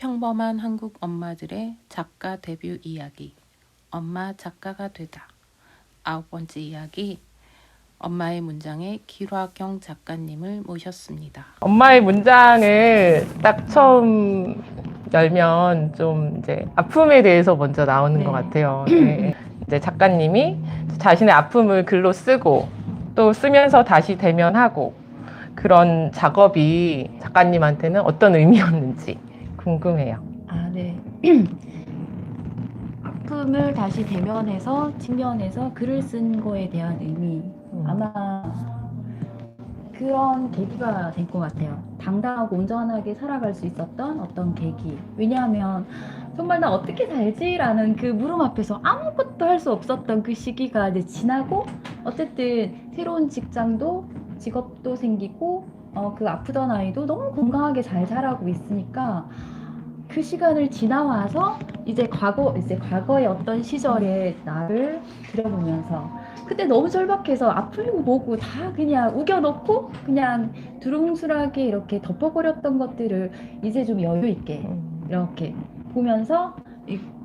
평범한 한국 엄마들의 작가 데뷔 이야기. 엄마 작가가 되다. 9번째 이야기. 엄마의 문장의 길화경 작가님을 모셨습니다. 엄마의 문장을 딱 처음 열면 좀 이제 아픔에 대해서 먼저 나오는 것 같아요. 네. 이제 작가님이 자신의 아픔을 글로 쓰고 또 쓰면서 다시 대면하고 그런 작업이 작가님한테는 어떤 의미였는지 궁금해요. 네. 아픔을 다시 대면해서 직면해서 글을 쓴 거에 대한 의미. 아마 그런 계기가 된 것 같아요. 당당하고 온전하게 살아갈 수 있었던 어떤 계기. 왜냐하면 정말 나 어떻게 살지라는 그 물음 앞에서 아무것도 할 수 없었던 그 시기가 이제 지나고 어쨌든 새로운 직업도 생기고 그 아프던 아이도 너무 건강하게 잘 자라고 있으니까 그 시간을 지나와서 이제 과거의 어떤 시절의 나를 들여보면서 그때 너무 절박해서 아프고 뭐고 다 그냥 우겨놓고 그냥 두루뭉술하게 이렇게 덮어버렸던 것들을 이제 좀 여유 있게 이렇게 보면서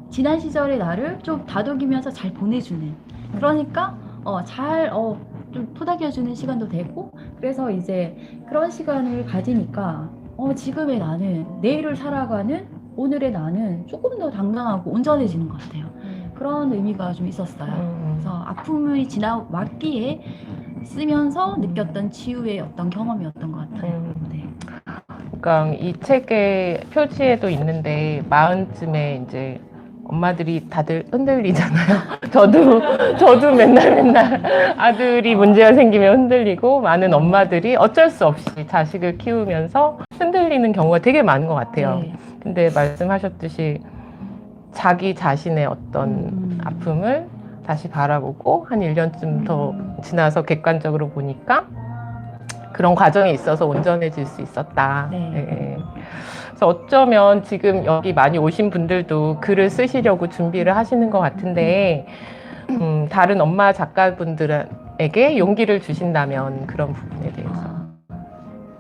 지난 시절의 나를 좀 다독이면서 잘 보내주는, 그러니까 좀 토닥여주는 시간도 되고, 그래서 이제 그런 시간을 가지니까 지금의 나는, 내일을 살아가는 오늘의 나는 조금 더 당당하고 온전해지는 것 같아요. 그런 의미가 좀 있었어요. 그래서 아픔이 지나왔기에 쓰면서 느꼈던 치유의 어떤 경험이었던 것 같아요. 네. 그러니까 이 책의 표지에도 있는데 마흔쯤에 이제 엄마들이 다들 흔들리잖아요. 저도 맨날 아들이 문제가 생기면 흔들리고, 많은 엄마들이 어쩔 수 없이 자식을 키우면서 흔들리는 경우가 되게 많은 것 같아요. 네. 근데 말씀하셨듯이 자기 자신의 어떤 아픔을 다시 바라보고 한 1년쯤 더 지나서 객관적으로 보니까 그런 과정에 있어서 온전해질 수 있었다. 네. 네. 그래서 어쩌면 지금 여기 많이 오신 분들도 글을 쓰시려고 준비를 하시는 것 같은데, 다른 엄마 작가분들에게 용기를 주신다면 그런 부분에 대해서.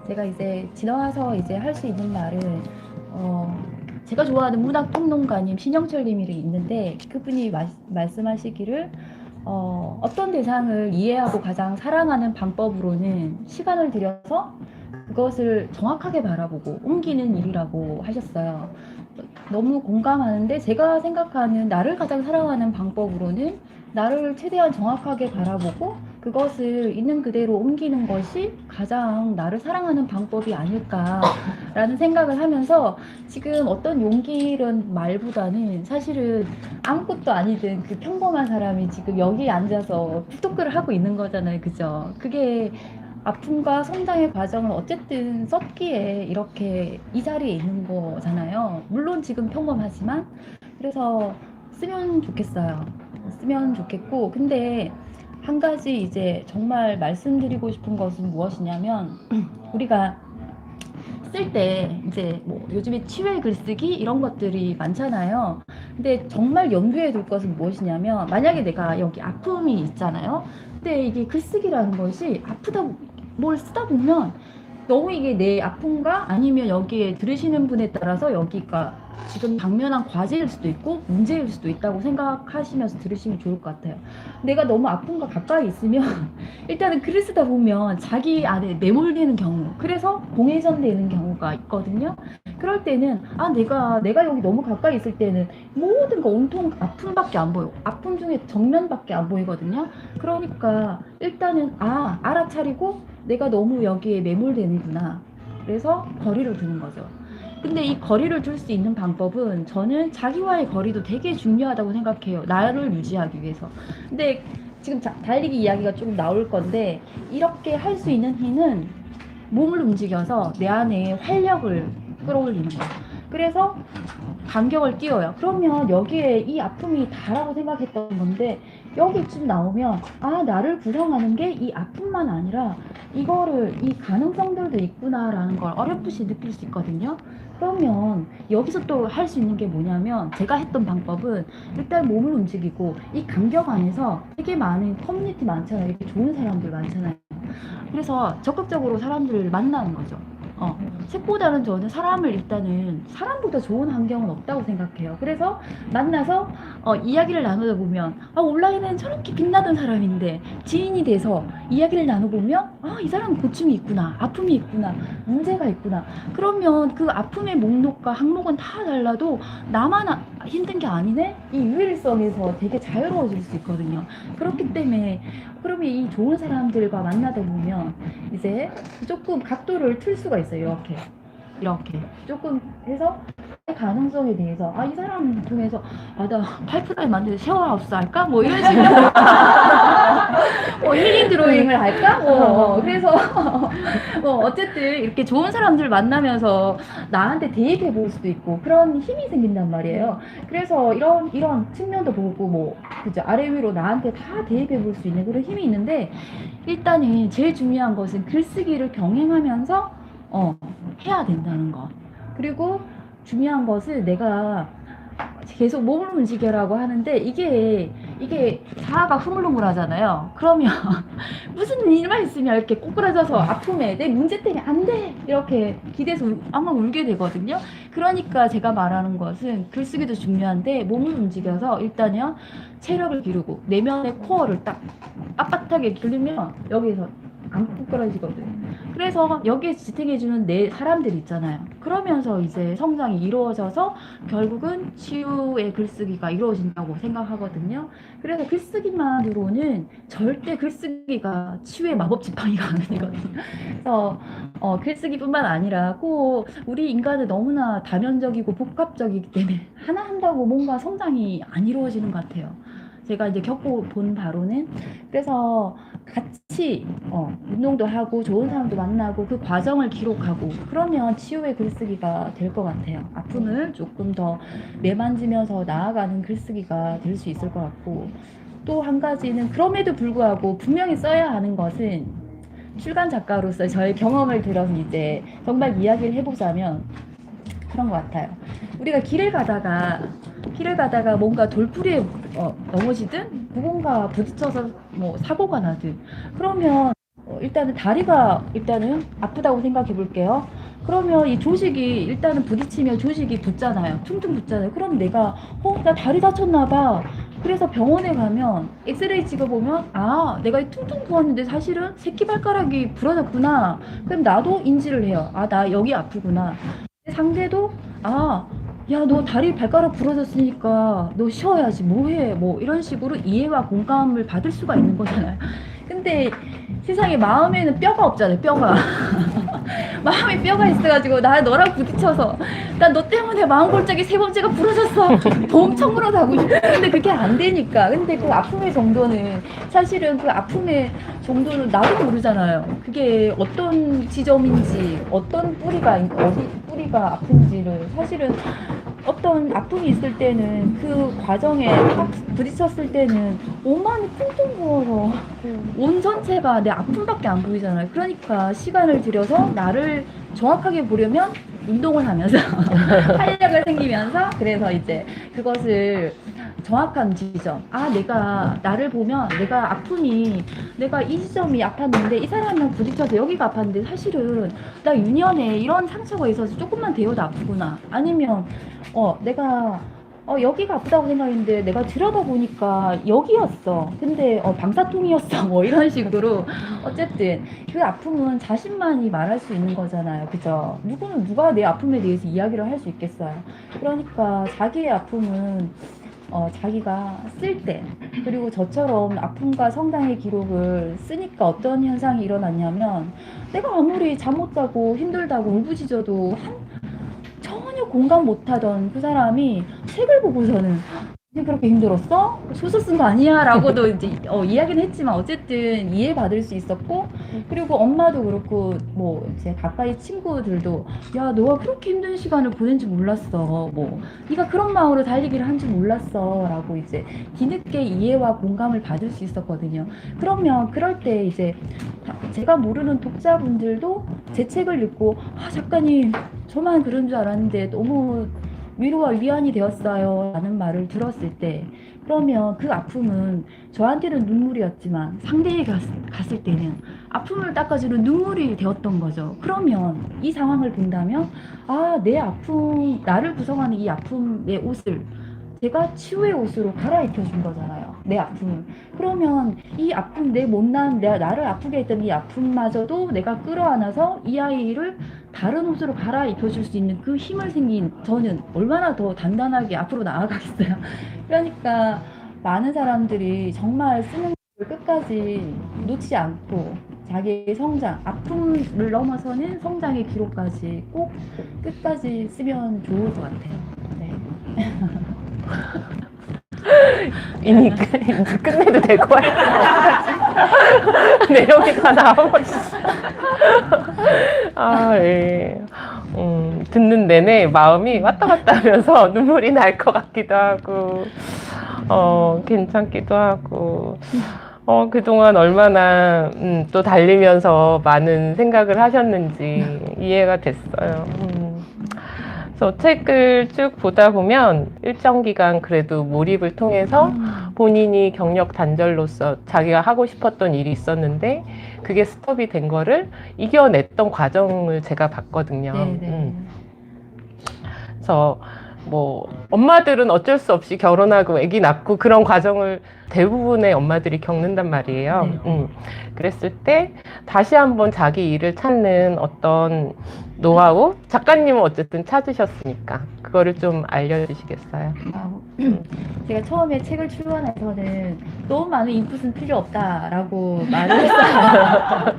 제가 이제 지나와서 이제 할 수 있는 말은, 제가 좋아하는 문학평론가님 신영철님이 있는데, 그분이 말씀하시기를 어떤 대상을 이해하고 가장 사랑하는 방법으로는 시간을 들여서 그것을 정확하게 바라보고 옮기는 일이라고 하셨어요. 너무 공감하는데, 제가 생각하는 나를 가장 사랑하는 방법으로는 나를 최대한 정확하게 바라보고 그것을 있는 그대로 옮기는 것이 가장 나를 사랑하는 방법이 아닐까라는 생각을 하면서, 지금 어떤 용기란 말보다는 사실은 아무것도 아니든 그 평범한 사람이 지금 여기 앉아서 푸토크를 하고 있는 거잖아요. 그죠? 그게 아픔과 성장의 과정을 어쨌든 썼기에 이렇게 이 자리에 있는 거잖아요. 물론 지금 평범하지만. 그래서 쓰면 좋겠어요. 쓰면 좋겠고, 근데 한 가지 이제 정말 말씀드리고 싶은 것은 무엇이냐면, 우리가 쓸 때 이제 뭐 요즘에 치유의 글쓰기 이런 것들이 많잖아요. 근데 정말 염두에 둘 것은 무엇이냐면, 만약에 내가 여기 아픔이 있잖아요. 근데 이게 글쓰기라는 것이 뭘 쓰다 보면 너무 이게 내 아픔과 아니면 여기에 들으시는 분에 따라서 여기가 지금 당면한 과제일 수도 있고 문제일 수도 있다고 생각하시면서 들으시면 좋을 것 같아요. 내가 너무 아픔과 가까이 있으면 일단은 글을 쓰다 보면 자기 안에 매몰되는 경우, 그래서 공회전되는 경우가 있거든요. 그럴 때는 내가 여기 너무 가까이 있을 때는 모든 거 온통 아픔밖에 안 보여. 아픔 중에 정면밖에 안 보이거든요. 그러니까 일단은 알아차리고 내가 너무 여기에 매몰되는구나. 그래서 거리를 두는 거죠. 근데 이 거리를 둘 수 있는 방법은, 저는 자기와의 거리도 되게 중요하다고 생각해요. 나를 유지하기 위해서. 근데 지금 달리기 이야기가 조금 나올 건데, 이렇게 할 수 있는 힘은 몸을 움직여서 내 안에 활력을 끌어올리는 거예요. 그래서 간격을 띄워요. 그러면 여기에 이 아픔이 다라고 생각했던 건데, 여기쯤 나오면 나를 구성하는 게 이 아픔만 아니라 이 가능성들도 있구나라는 걸 어렴풋이 느낄 수 있거든요. 그러면 여기서 또 할 수 있는 게 뭐냐면, 제가 했던 방법은 일단 몸을 움직이고, 이 간격 안에서 되게 많은 커뮤니티 많잖아요. 이렇게 좋은 사람들 많잖아요. 그래서 적극적으로 사람들을 만나는 거죠. 책보다는 저는 사람을 일단은 사람보다 좋은 환경은 없다고 생각해요. 그래서 만나서 이야기를 나누다 보면 온라인은 저렇게 빛나던 사람인데 지인이 돼서 이야기를 나눠보면 이 사람은 고충이 있구나, 아픔이 있구나, 문제가 있구나. 그러면 그 아픔의 목록과 항목은 다 달라도 나만 힘든 게 아니네? 이 유일성에서 되게 자유로워질 수 있거든요. 그렇기 때문에 그러면 이 좋은 사람들과 만나다 보면 이제 조금 각도를 틀 수가 있어요. 이렇게 조금 해서 가능성에 대해서 이 사람 통해서 나 파이프라인 만들어서 샤워하우스 할까? 뭐 이런 식으로 힐링 드로잉을 할까? 그래서 어쨌든 이렇게 좋은 사람들 만나면서 나한테 대입해 볼 수도 있고 그런 힘이 생긴단 말이에요. 그래서 이런 측면도 보고 그죠, 아래 위로 나한테 다 대입해 볼 수 있는 그런 힘이 있는데 일단은 제일 중요한 것은 글쓰기를 병행하면서 해야 된다는 거. 그리고 중요한 것은 내가 계속 몸을 움직여라고 하는데 이게 자아가 흐물흐물하잖아요. 그러면 무슨 일만 있으면 이렇게 꼬꾸라져서 아픔에 내 문제 때문에 안 돼! 이렇게 기대서 아마 울게 되거든요. 그러니까 제가 말하는 것은 글쓰기도 중요한데 몸을 움직여서 일단은 체력을 기르고 내면의 코어를 딱 빳빳하게 기르면 여기서 안 꼬꾸라지거든. 그래서 여기에 지탱해주는 내 사람들 있잖아요. 그러면서 이제 성장이 이루어져서 결국은 치유의 글쓰기가 이루어진다고 생각하거든요. 그래서 글쓰기만으로는 절대 글쓰기가 치유의 마법 지팡이가 아니거든요. 그래서 글쓰기뿐만 아니라 꼭 우리 인간은 너무나 다면적이고 복합적이기 때문에 하나 한다고 뭔가 성장이 안 이루어지는 것 같아요. 제가 이제 겪어본 바로는 그래서 같이 운동도 하고 좋은 사람도 만나고 그 과정을 기록하고 그러면 치유의 글쓰기가 될 것 같아요. 아픔을 조금 더 매만지면서 나아가는 글쓰기가 될 수 있을 것 같고 또 한 가지는 그럼에도 불구하고 분명히 써야 하는 것은 출간 작가로서 저의 경험을 들어서 이제 정말 이야기를 해보자면 그런 것 같아요. 우리가 길을 가다가 뭔가 돌부리에 넘어지든 누군가 부딪혀서 뭐 사고가 나든 그러면 일단은 다리가 아프다고 생각해 볼게요. 그러면 이 조직이 일단은 부딪히면 조직이 붙잖아요. 퉁퉁 붙잖아요. 그럼 내가 나 다리 다쳤나 봐. 그래서 병원에 가면 엑스레이 찍어보면 내가 퉁퉁 부었는데 사실은 새끼발가락이 부러졌구나. 그럼 나도 인지를 해요. 나 여기 아프구나. 상대도 야, 너 다리 발가락 부러졌으니까 너 쉬어야지 뭐해 뭐 이런 식으로 이해와 공감을 받을 수가 있는 거잖아요. 근데 세상에 마음에는 뼈가 없잖아요. 뼈가 마음에 뼈가 있어가지고 너랑 부딪혀서 나 너 때문에 마음골짜기 세 번째가 부러졌어 엄청으로 가고 싶어. 근데 그게 안 되니까. 근데 그 아픔의 정도는 사실은 그 아픔의 정도는 나도 모르잖아요. 그게 어떤 지점인지 어떤 어디 뿌리가 아픈지를 사실은 어떤 아픔이 있을 때는 그 과정에 딱 부딪혔을 때는 온몸이 퉁퉁 부어서 온 전체가 내 아픔밖에 안 보이잖아요. 그러니까 시간을 들여서 나를 정확하게 보려면 운동을 하면서 활력을 생기면서 그래서 이제 그것을 정확한 지점. 나를 보면 내가 이 지점이 아팠는데 이 사람이랑 부딪혀서 여기가 아팠는데 사실은 나 유년에 이런 상처가 있어서 조금만 데워도 아프구나. 아니면 내가 여기가 아프다고 생각했는데 내가 들여다보니까 여기였어. 근데 방사통이었어. 뭐 이런 식으로 어쨌든 그 아픔은 자신만이 말할 수 있는 거잖아요. 그죠? 누가 내 아픔에 대해서 이야기를 할 수 있겠어요. 그러니까 자기의 아픔은 자기가 쓸 때 그리고 저처럼 아픔과 성장의 기록을 쓰니까 어떤 현상이 일어났냐면 내가 아무리 잠 못 자고 힘들다고 울부짖어도 전혀 공감 못하던 그 사람이 책을 보고서는 그렇게 힘들었어? 소설 쓴 거 아니야? 라고도 이제 이야기는 했지만 어쨌든 이해받을 수 있었고 그리고 엄마도 그렇고 뭐 제 가까이 친구들도 야 너가 그렇게 힘든 시간을 보낸 줄 몰랐어 뭐 네가 그런 마음으로 달리기를 한 줄 몰랐어 라고 이제 뒤늦게 이해와 공감을 받을 수 있었거든요. 그러면 그럴 때 이제 제가 모르는 독자분들도 제 책을 읽고 작가님 저만 그런 줄 알았는데 너무 위로와 위안이 되었어요 라는 말을 들었을 때 그러면 그 아픔은 저한테는 눈물이었지만 상대에 갔을 때는 아픔을 닦아주는 눈물이 되었던 거죠. 그러면 이 상황을 본다면 아, 내 아픔, 나를 구성하는 이 아픔의 옷을 제가 치유의 옷으로 갈아입혀 준 거잖아요. 내 아픔을. 그러면 이 아픔, 내 못난, 나를 아프게 했던 이 아픔마저도 내가 끌어안아서 이 아이를 다른 옷으로 갈아입혀 줄 수 있는 그 힘을 생긴 저는 얼마나 더 단단하게 앞으로 나아가겠어요. 그러니까 많은 사람들이 정말 쓰는 걸 끝까지 놓지 않고 자기의 성장, 아픔을 넘어서는 성장의 기록까지 꼭 끝까지 쓰면 좋을 것 같아요. 네. 이제 끝내도 될 것 같아요. 내용이 다 나와버렸어. 아, 예. 듣는 내내 마음이 왔다 갔다 하면서 눈물이 날 것 같기도 하고, 괜찮기도 하고, 그동안 얼마나, 또 달리면서 많은 생각을 하셨는지 이해가 됐어요. 그래서 책을 쭉 보다 보면 일정 기간 그래도 몰입을 통해서 본인이 경력 단절로서 자기가 하고 싶었던 일이 있었는데 그게 스톱이 된 거를 이겨냈던 과정을 제가 봤거든요. 네네. 그래서 뭐 엄마들은 어쩔 수 없이 결혼하고 아기 낳고 그런 과정을 대부분의 엄마들이 겪는단 말이에요. 네. 그랬을 때 다시 한번 자기 일을 찾는 어떤 노하우? 작가님은 어쨌든 찾으셨으니까 그거를 좀 알려주시겠어요? 제가 처음에 책을 출간해서는 너무 많은 인풋은 필요 없다라고 말을 했어요.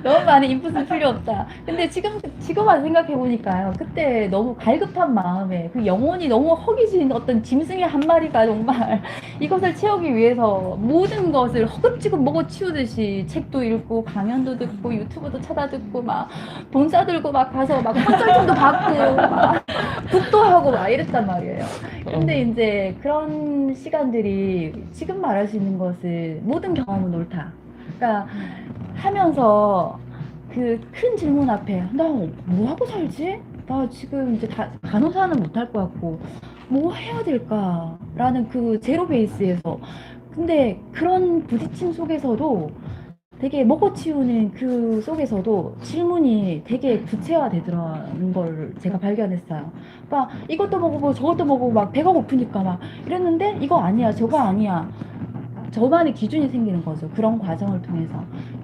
너무 많은 인풋은 필요 없다. 근데 지금 와서 생각해 보니까요. 그때 너무 갈급한 마음에 그 영혼이 너무 허기진 어떤 짐승의 한 마리가 정말 이것을 채우기 위해서 모든 것을 허겁지겁 먹어치우듯이 책도 읽고 강연도 듣고 유튜브도 찾아 듣고 막 돈 싸들고 막 가서 막 컨설팅도 받고 막 북도 하고 막 이랬단 말이에요. 근데 이제 그런 시간들이 지금 말할 수 있는 것은 모든 경험은 옳다. 그러니까 하면서 그 큰 질문 앞에 나 뭐 하고 살지? 나 지금 이제 간호사는 못할 것 같고 뭐 해야 될까라는 그 제로 베이스에서 근데 그런 부딪힘 속에서도 되게 먹어치우는 그 속에서도 질문이 되게 구체화되더라는 걸 제가 발견했어요. 그러니까 이것도 먹어보고 저것도 먹어보고 막 배가 고프니까 막 이랬는데 이거 아니야 저거 아니야 저만의 기준이 생기는 거죠. 그런 과정을 통해서.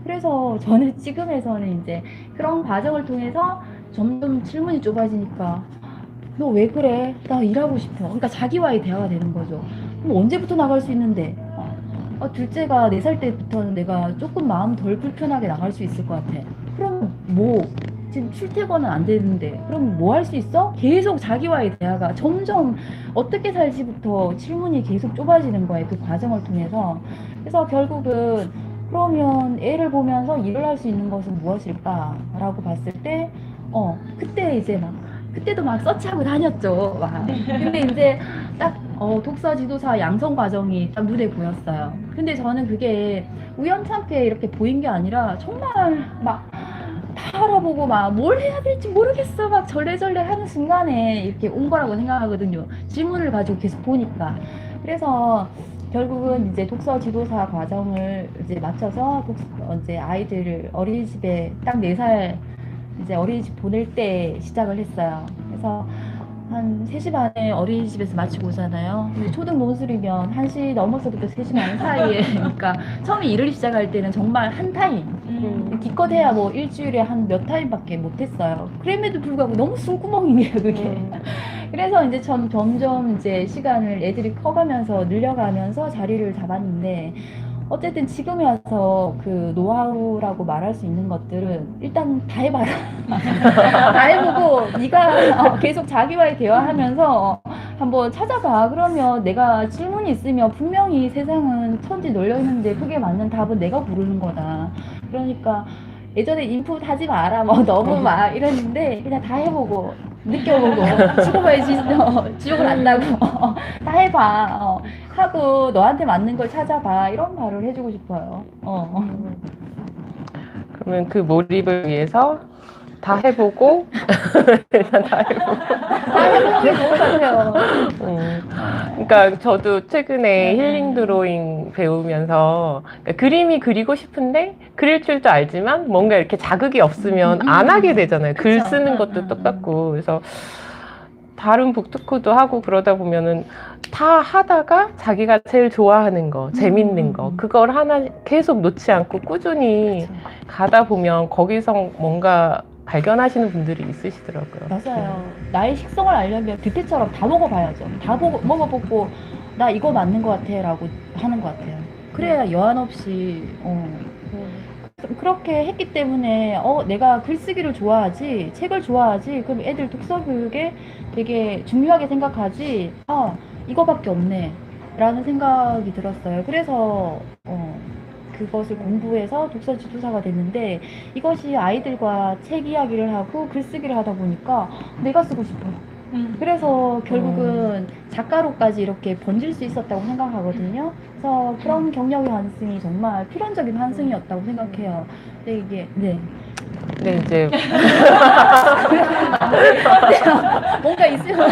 그래서 저는 지금에서는 이제 그런 과정을 통해서 점점 질문이 좁아지니까 너 왜 그래? 나 일하고 싶어. 그러니까 자기와의 대화가 되는 거죠. 그럼 언제부터 나갈 수 있는데? 둘째가 4살 때부터는 내가 조금 마음 덜 불편하게 나갈 수 있을 것 같아. 그럼 뭐? 지금 출퇴근은 안 되는데 그럼 뭐 할 수 있어? 계속 자기와의 대화가 점점 어떻게 살지부터 질문이 계속 좁아지는 거예요. 그 과정을 통해서. 그래서 결국은 그러면 애를 보면서 일을 할 수 있는 것은 무엇일까라고 봤을 때 그때 이제 막 그때도 막 서치하고 다녔죠. 막. 근데 이제 딱 독서 지도사 양성 과정이 딱 눈에 보였어요. 근데 저는 그게 우연찮게 이렇게 보인 게 아니라 정말 막 다 알아보고 막 뭘 해야 될지 모르겠어 막 절레절레 하는 순간에 이렇게 온 거라고 생각하거든요. 질문을 가지고 계속 보니까. 그래서 결국은 이제 독서 지도사 과정을 이제 마쳐서 이제 아이들을 어린이집에 딱 4살 이제 어린이집 보낼 때 시작을 했어요. 그래서 한 3시 반에 어린이집에서 마치고 오잖아요. 근데 초등 논술이면 1시 넘어서부터 3시 반 사이에 그러니까 처음에 일을 시작할 때는 정말 한 타임 기껏 해야 뭐 일주일에 한 몇 타임밖에 못했어요. 그럼에도 불구하고 너무 숨구멍이에요 그게. 그래서 이제 점점 이제 시간을 애들이 커가면서 늘려가면서 자리를 잡았는데 어쨌든 지금에 와서 그 노하우라고 말할 수 있는 것들은 일단 다 해봐라. 다 해보고 네가 계속 자기와의 대화하면서 한번 찾아봐. 그러면 내가 질문이 있으면 분명히 세상은 천지 널려있는데 그게 맞는 답은 내가 부르는 거다. 그러니까 예전에 인풋 하지 마라 뭐 너무 막 이랬는데 그냥 다 해보고 느껴보고 죽어봐야지 지옥을 안 나고 다 해봐 하고 너한테 맞는 걸 찾아봐 이런 말을 해주고 싶어요. 그러면 그 몰입을 위해서 다 해보고 일단 다 해보고. 다 해보는 게 좋은 것 같아요. 그러니까 저도 최근에 힐링 드로잉 배우면서 그러니까 그림이 그리고 싶은데 그릴 줄도 알지만 뭔가 이렇게 자극이 없으면 안 하게 되잖아요. 글 그쵸. 쓰는 것도 똑같고. 그래서 다른 북토크도 하고 그러다 보면은 다 하다가 자기가 제일 좋아하는 거, 재밌는 거, 그걸 하나 계속 놓지 않고 꾸준히 가다 보면 거기서 뭔가 발견하시는 분들이 있으시더라고요. 맞아요. 나의 식성을 알려면 뷔페처럼 다 먹어봐야죠. 다 먹어보고 나 이거 맞는 것 같아라고 하는 것 같아요. 그래야 여한 없이 그렇게 했기 때문에 내가 글쓰기를 좋아하지, 책을 좋아하지. 그럼 애들 독서 교육에 되게 중요하게 생각하지. 이거밖에 없네 라는 생각이 들었어요. 그래서 그것을 공부해서 독서 지도사가 됐는데, 이것이 아이들과 책 이야기를 하고 글쓰기를 하다 보니까 내가 쓰고 싶어요. 그래서 결국은 작가로까지 이렇게 번질 수 있었다고 생각하거든요. 그래서 그런 경력의 환승이 정말 필연적인 환승이었다고 생각해요. 근데 이게 근데 이제 뭔가 있으면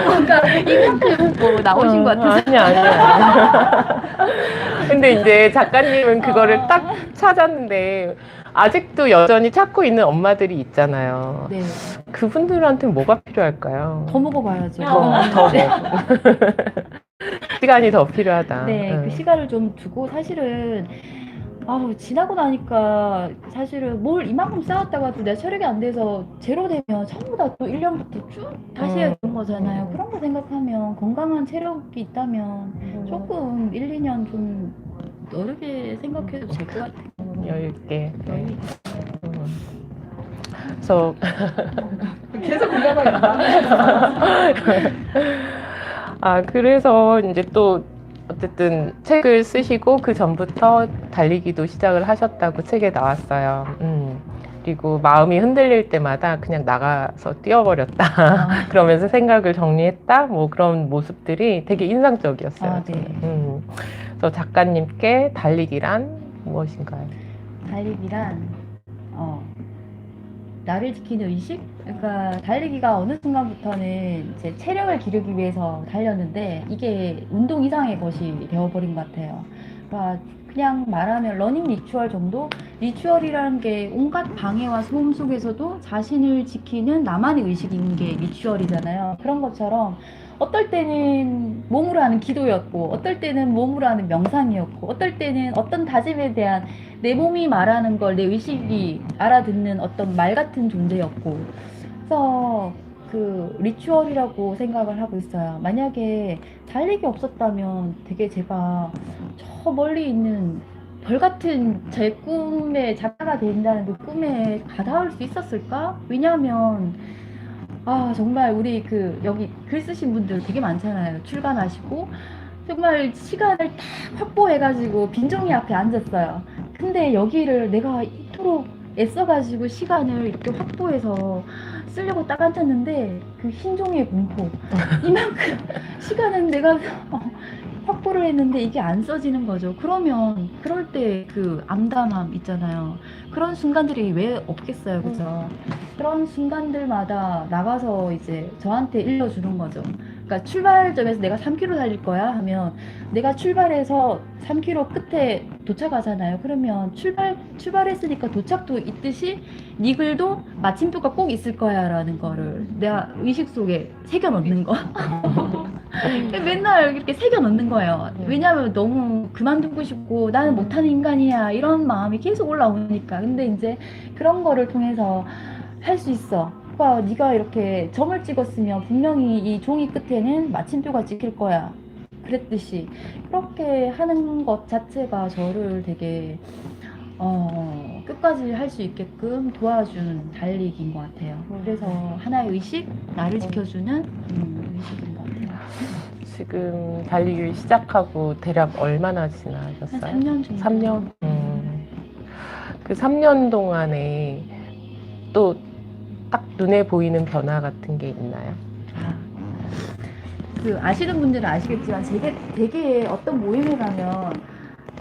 뭔가 이만큼 뭐 나오신 것 같아서 아니야. 근데 이제 작가님은 그거를 딱 찾았는데 아직도 여전히 찾고 있는 엄마들이 있잖아요. 네, 그분들한테 뭐가 필요할까요? 더 먹어봐야죠. 더 시간이 더 필요하다. 네, 그 시간을 좀 두고 사실은 지나고 나니까 사실은 뭘 이만큼 쌓았다가도 내 체력이 안 돼서 제로 되면 전부 다 또 1년부터 쭉 다시 해야 되는 거잖아요. 그런 거 생각하면 건강한 체력이 있다면 조금 1, 2년 좀 어렵게 생각해도 될 것 같아요. 여유 있게. 네. 그래서 계속 공감하겠다. 그래서 이제 또 어쨌든 책을 쓰시고 그 전부터 달리기도 시작을 하셨다고 책에 나왔어요. 그리고 마음이 흔들릴 때마다 그냥 나가서 뛰어버렸다. 그러면서 생각을 정리했다. 뭐 그런 모습들이 되게 인상적이었어요. 네. 그래서 작가님께 달리기란 무엇인가요? 달리기란 나를 지키는 의식? 그러니까 달리기가 어느 순간부터는 이제 체력을 기르기 위해서 달렸는데 이게 운동 이상의 것이 되어버린 것 같아요. 그러니까 그냥 말하면 러닝 리추얼 정도? 리추얼이라는 게 온갖 방해와 소음 속에서도 자신을 지키는 나만의 의식인 게 리추얼이잖아요. 그런 것처럼 어떨 때는 몸으로 하는 기도였고, 어떨 때는 몸으로 하는 명상이었고, 어떨 때는 어떤 다짐에 대한 내 몸이 말하는 걸 내 의식이 알아듣는 어떤 말 같은 존재였고, 그래서 그 리추얼이라고 생각을 하고 있어요. 만약에 달리기 없었다면 되게 제가 저 멀리 있는 별 같은 제 꿈에 작가가 된다는 그 꿈에 가닿을 수 있었을까? 왜냐하면 정말 우리 여기 글 쓰신 분들 되게 많잖아요. 출간하시고 정말 시간을 딱 확보해가지고 빈종이 앞에 앉았어요. 근데 여기를 내가 이토록 애써가지고 시간을 이렇게 확보해서 쓰려고 딱 앉았는데 그 흰종이의 공포, 이만큼 시간은 내가 확보를 했는데 이게 안 써지는 거죠. 그러면 그럴 때 그 암담함 있잖아요. 그런 순간들이 왜 없겠어요, 그죠? 그런 순간들마다 나가서 이제 저한테 일러주는 거죠. 그러니까 출발점에서 내가 3km 달릴 거야 하면 내가 출발해서 3km 끝에 도착하잖아요. 그러면 출발했으니까 도착도 있듯이 네 글도 마침표가 꼭 있을 거야 라는 거를 내가 의식 속에 새겨 넣는 거. 맨날 이렇게 새겨 넣는 거예요. 왜냐하면 너무 그만두고 싶고 나는 못하는 인간이야 이런 마음이 계속 올라오니까. 근데 이제 그런 거를 통해서 할 수 있어. 오빠 네가 이렇게 점을 찍었으면 분명히 이 종이 끝에는 마침표가 찍힐 거야. 그랬듯이 그렇게 하는 것 자체가 저를 되게 끝까지 할 수 있게끔 도와준 달리기인 것 같아요. 그래서 하나의 의식, 나를 지켜주는 의식인 것 같아요. 지금 달리기 시작하고 대략 얼마나 지나셨어요? 한 3년 정도. 3년? 그 3년 동안에 또 딱 눈에 보이는 변화 같은 게 있나요? 아시는 분들은 아시겠지만 되게 어떤 모임에 가면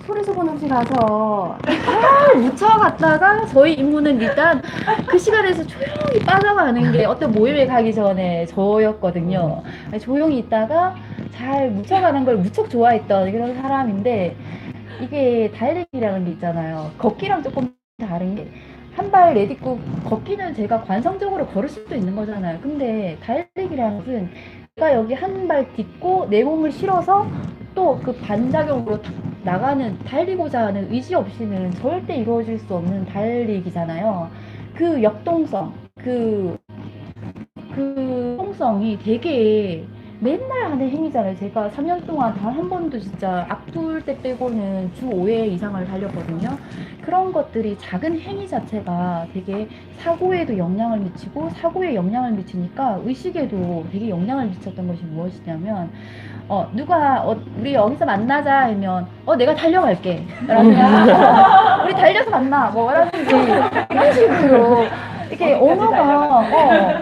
소리소문 없이 가서 잘 묻혀갔다가 저희 임무는 일단 그 시간에서 조용히 빠져가는 게 어떤 모임에 가기 전에 저였거든요. 조용히 있다가 잘 묻혀가는 걸 무척 좋아했던 그런 사람인데 이게 달리기라는 게 있잖아요. 걷기랑 조금 다른 게 한 발 내딛고 걷기는 제가 관성적으로 걸을 수도 있는 거잖아요. 근데 달리기라는 것은 내가 여기 한 발 딛고 내 몸을 실어서 또 그 반작용으로 나가는 달리고자 하는 의지 없이는 절대 이루어질 수 없는 달리기잖아요. 그 역동성, 그 통성이 되게 맨날 하는 행위잖아요. 제가 3년 동안 단 한 번도 진짜 아플 때 빼고는 주 5회 이상을 달렸거든요. 그런 것들이 작은 행위 자체가 되게 사고에도 영향을 미치고 사고에 영향을 미치니까 의식에도 되게 영향을 미쳤던 것이 무엇이냐면 누가 우리 여기서 만나자 하면 내가 달려갈게 라든가 우리 달려서 만나 뭐 라든지 이런 식으로 이렇게 언어가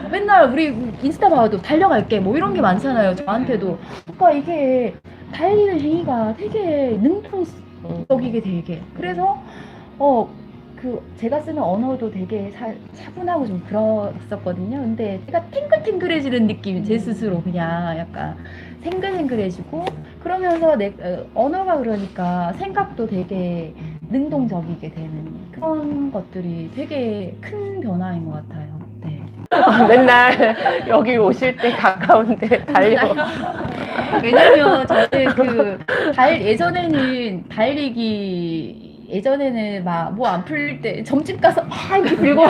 맨날 우리 인스타 봐도 달려갈게 뭐 이런 게 많잖아요. 저한테도. 그러니까 이게 달리는 행위가 되게 능동적이게 되게 그래서 제가 쓰는 언어도 되게 차분하고 좀 그랬었거든요. 근데 제가 탱글탱글해지는 느낌, 제 스스로 그냥 약간 생글생글해지고 그러면서 언어가 그러니까 생각도 되게 능동적이게 되는 그런 것들이 되게 큰 변화인 것 같아요. 네. 맨날 여기 오실 때 가까운데 달려. 왜냐면 저는 예전에는 막 뭐 안 풀릴 때 점집 가서 막 이렇게 들고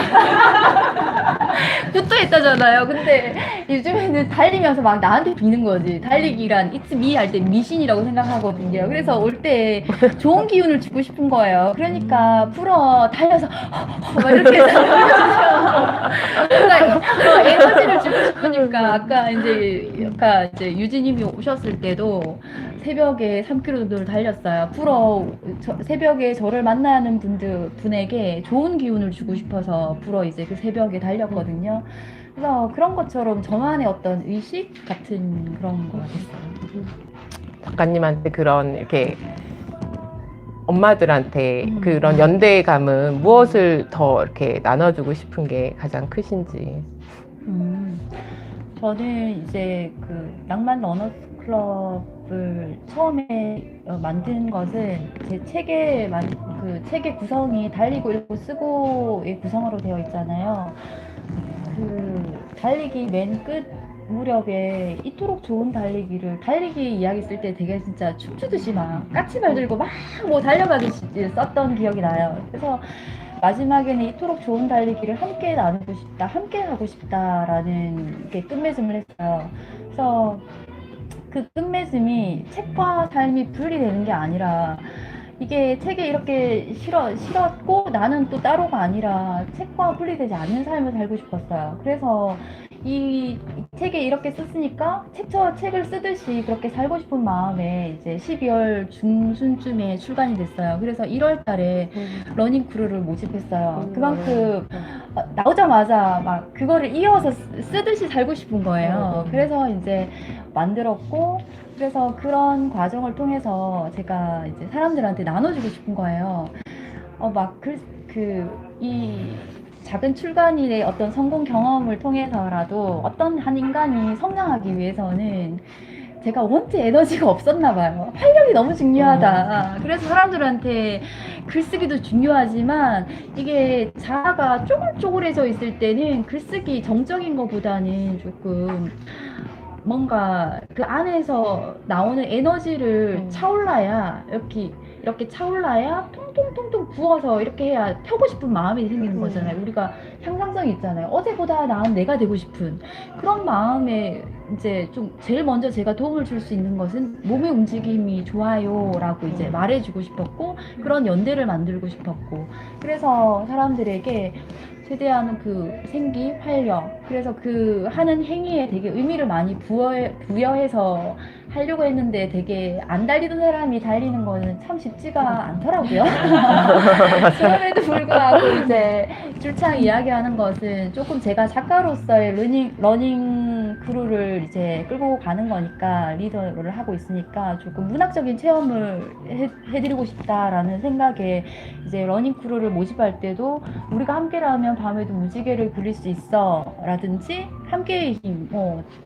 굿도 했다잖아요. 근데 요즘에는 달리면서 막 나한테 비는 거지. 달리기란 it's me 할 때 미신이라고 생각하거든요. 그래서 올 때 좋은 기운을 주고 싶은 거예요. 그러니까 달려서 막 이렇게 해서 그러니까 에너지를 주고 싶으니까 아까 이제 유진님이 오셨을 때도 새벽에 3km 정도를 달렸어요. 새벽에 저를 만나는 분에게 좋은 기운을 주고 싶어서 이제 그 새벽에 달렸거든요. 그래서 그런 것처럼 저만의 어떤 의식 같은 그런 거 같았어요. 작가님한테 그런 이렇게 엄마들한테 그런 연대감은 무엇을 더 이렇게 나눠주고 싶은 게 가장 크신지. 저는 이제 그 낭만 러너스 클럽을 처음에 만든 것은 제 책의 구성이 달리고 읽고 쓰고의 구성으로 되어 있잖아요. 그 달리기 맨 끝 무렵에 이토록 좋은 달리기 이야기 쓸 때 되게 진짜 춤추듯이 막 까치발 들고 막 뭐 달려가듯이 썼던 기억이 나요. 그래서 마지막에는 이토록 좋은 달리기를 함께 나누고 싶다, 함께 하고 싶다라는 게 끝맺음을 했어요. 그래서 그 끝맺음이 책과 삶이 분리되는 게 아니라 이게 책에 이렇게 실었고 나는 또 따로가 아니라 책과 분리되지 않는 삶을 살고 싶었어요. 그래서 이 책에 이렇게 썼으니까 책을 쓰듯이 그렇게 살고 싶은 마음에 이제 12월 중순쯤에 출간이 됐어요. 그래서 1월 달에 러닝 크루를 모집했어요. 그만큼 나오자마자 막 그거를 이어서 쓰듯이 살고 싶은 거예요. 그래서 이제 만들었고 그래서 그런 과정을 통해서 제가 이제 사람들한테 나눠주고 싶은 거예요. 이 작은 출간일의 어떤 성공 경험을 통해서라도 어떤 한 인간이 성장하기 위해서는 제가 원체 에너지가 없었나 봐요. 활력이 너무 중요하다. 그래서 사람들한테 글쓰기도 중요하지만 이게 자아가 쪼글쪼글해져 있을 때는 글쓰기 정적인 것보다는 조금 뭔가 그 안에서 나오는 에너지를 차올라야 이렇게 차올라야 통통통통 부어서 이렇게 해야 펴고 싶은 마음이 생기는 거잖아요. 우리가 향상성이 있잖아요. 어제보다 나은 내가 되고 싶은 그런 마음에 이제 좀 제일 먼저 제가 도움을 줄 수 있는 것은 몸의 움직임이 좋아요라고 이제 말해주고 싶었고 그런 연대를 만들고 싶었고 그래서 사람들에게 최대한 그 생기, 활력 그래서 그 하는 행위에 되게 의미를 많이 부여해서 하려고 했는데 되게 안 달리던 사람이 달리는 거는 참 쉽지가 않더라고요. 그럼에도 불구하고 이제 줄창 이야기하는 것은 조금 제가 작가로서의 러닝 러닝 크루를 이제 끌고 가는 거니까 리더를 하고 있으니까 조금 문학적인 체험을 해드리고 싶다라는 생각에 이제 러닝 크루를 모집할 때도 우리가 함께라면 밤에도 무지개를 그릴 수 있어 라든지 함께의 힘,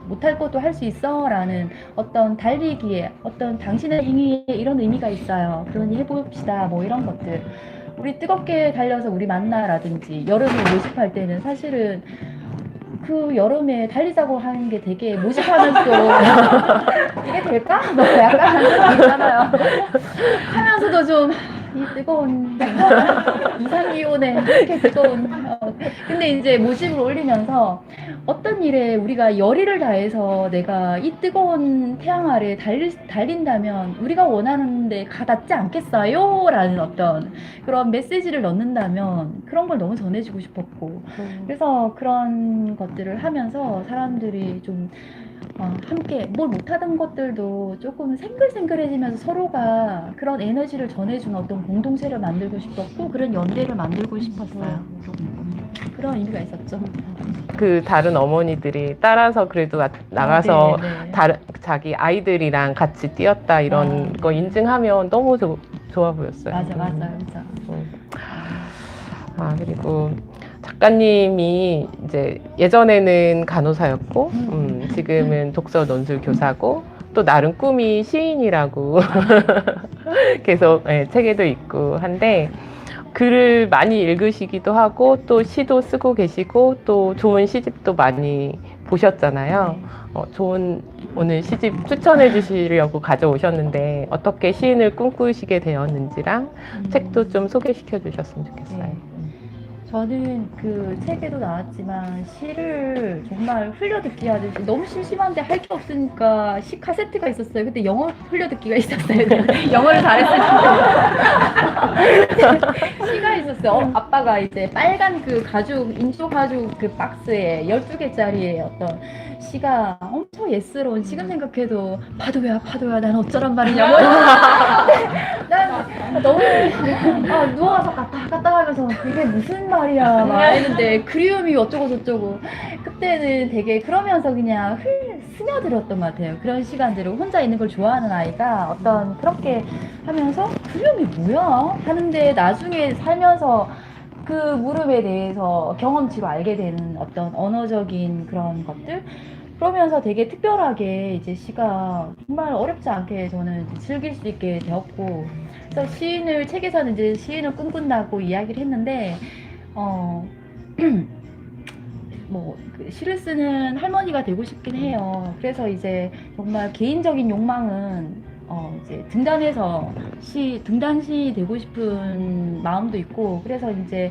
못할 것도 할 수 있어 라는 어떤 달리기에 어떤 당신의 행위에 이런 의미가 있어요. 그러니 해봅시다 뭐 이런 것들. 우리 뜨겁게 달려서 우리 만나라든지 여름을 모집할 때는 사실은 그 여름에 달리자고 하는 게 되게 모집하면서 이게 될까? 뭐 약간 그런 게 있잖아요. 하면서도 좀 이 뜨거운 이상기온에 이렇게 뜨거운 근데 이제 모집을 올리면서 어떤 일에 우리가 열의를 다해서 내가 이 뜨거운 태양 아래 달린다면 우리가 원하는 데 가닿지 않겠어요? 라는 어떤 그런 메시지를 넣는다면 그런 걸 너무 전해주고 싶었고 그래서 그런 것들을 하면서 사람들이 좀 함께 뭘 못하던 것들도 조금 생글생글해지면서 서로가 그런 에너지를 전해주는 어떤 공동체를 만들고 싶었고 그런 연대를 만들고 싶었어요. 그런 의미가 있었죠. 그 다른 어머니들이 따라서 그래도 나가서 네. 자기 아이들이랑 같이 뛰었다 이런 거 인증하면 너무 좋아 보였어요. 맞아. 그리고 작가님이 이제 예전에는 간호사였고 지금은 독서 논술 교사고 또 나름 꿈이 시인이라고 계속 책에도 있고 한데 글을 많이 읽으시기도 하고 또 시도 쓰고 계시고 또 좋은 시집도 많이 보셨잖아요. 좋은 오늘 시집 추천해 주시려고 가져오셨는데 어떻게 시인을 꿈꾸시게 되었는지랑 책도 좀 소개시켜 주셨으면 좋겠어요. 저는 그 책에도 나왔지만 시를 정말 흘려듣기 하듯이 너무 심심한데 할 게 없으니까 시 카세트가 있었어요. 그때 영어 흘려듣기가 있었어요. 영어를 잘했으니까. 시가 있었어요. 아빠가 이제 빨간 그 가죽, 인조 가죽 그 박스에 12개짜리의 어떤 시가 엄청 예스러운 지금 생각해도 파도야 난 어쩌란 말이냐 뭐 난 너무 누워서 갔다 하면서 이게 무슨 말이야 막 했는데 그리움이 어쩌고 저쩌고 그때는 되게 그러면서 그냥 스며들었던 것 같아요. 그런 시간들을 혼자 있는 걸 좋아하는 아이가 어떤 그렇게 하면서 그리움이 뭐야 하는데 나중에 살면서 그 물음에 대해서 경험치로 알게 되는 어떤 언어적인 그런 것들 그러면서 되게 특별하게 이제 시가 정말 어렵지 않게 저는 즐길 수 있게 되었고 그래서 책에서는 이제 시인을 꿈꾼다고 이야기를 했는데 그 시를 쓰는 할머니가 되고 싶긴 해요. 그래서 이제 정말 개인적인 욕망은 이제 등단시 되고 싶은 마음도 있고 그래서 이제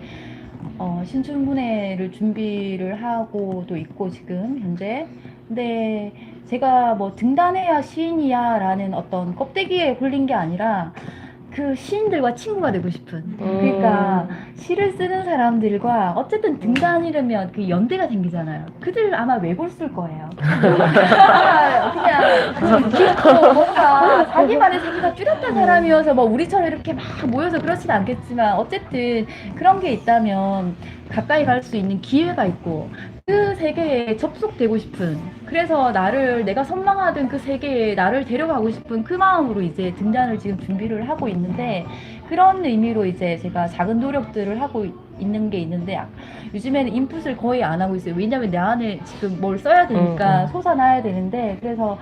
신춘문예를 준비를 하고도 있고 지금 현재 근데 제가 뭐 등단해야 시인이야 라는 어떤 껍데기에 홀린 게 아니라 그 시인들과 친구가 되고 싶은 그러니까 시를 쓰는 사람들과 어쨌든 등단이라면 그 연대가 생기잖아요. 그들 아마 외골 쓸 거예요. 그냥 귀엽고 뭔가 자기만의 세계가 뚜렷한 사람이어서 뭐 우리처럼 이렇게 막 모여서 그렇진 않겠지만 어쨌든 그런 게 있다면 가까이 갈 수 있는 기회가 있고 그 세계에 접속되고 싶은 그래서 내가 선망하던 그 세계에 나를 데려가고 싶은 그 마음으로 이제 등단을 지금 준비를 하고 있는데 그런 의미로 이제 제가 작은 노력들을 하고 있는 게 있는데 요즘에는 인풋을 거의 안 하고 있어요. 왜냐면 내 안에 지금 뭘 써야 되니까 솟아나야 되는데 그래서